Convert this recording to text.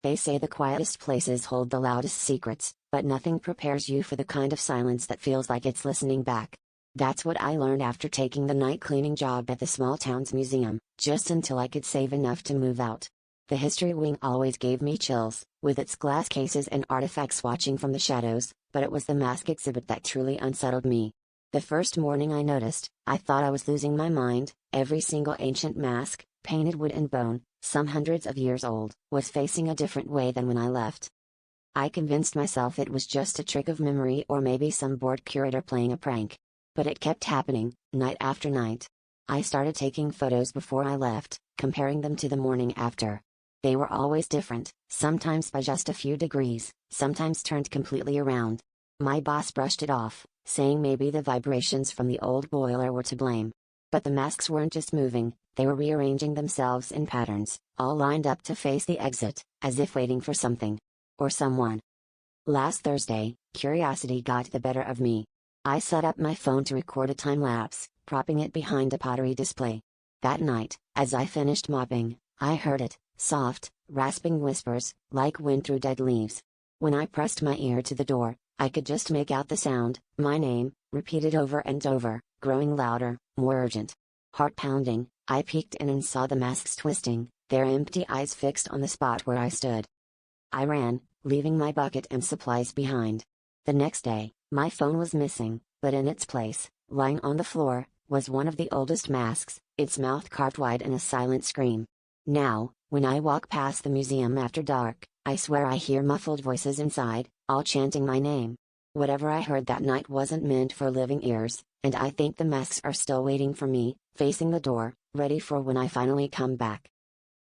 They say the quietest places hold the loudest secrets, but nothing prepares you for the kind of silence that feels like it's listening back. That's what I learned after taking the night cleaning job at the small town's museum, just until I could save enough to move out. The history wing always gave me chills, with its glass cases and artifacts watching from the shadows, but it was the mask exhibit that truly unsettled me. The first morning I noticed, I thought I was losing my mind. Every single ancient mask, painted wood and bone, some hundreds of years old, was facing a different way than when I left. I convinced myself it was just a trick of memory or maybe some bored curator playing a prank. But it kept happening, night after night. I started taking photos before I left, comparing them to the morning after. They were always different, sometimes by just a few degrees, sometimes turned completely around. My boss brushed it off, saying maybe the vibrations from the old boiler were to blame. But the masks weren't just moving, they were rearranging themselves in patterns, all lined up to face the exit, as if waiting for something. Or someone. Last Thursday, curiosity got the better of me. I set up my phone to record a time-lapse, propping it behind a pottery display. That night, as I finished mopping, I heard it, soft, rasping whispers, like wind through dead leaves. When I pressed my ear to the door, I could just make out the sound, my name, repeated over and over, growing louder, more urgent. Heart pounding, I peeked in and saw the masks twisting, their empty eyes fixed on the spot where I stood. I ran, leaving my bucket and supplies behind. The next day, my phone was missing, but in its place, lying on the floor, was one of the oldest masks, its mouth carved wide in a silent scream. Now, when I walk past the museum after dark, I swear I hear muffled voices inside, all chanting my name. Whatever I heard that night wasn't meant for living ears, and I think the masks are still waiting for me, facing the door, ready for when I finally come back.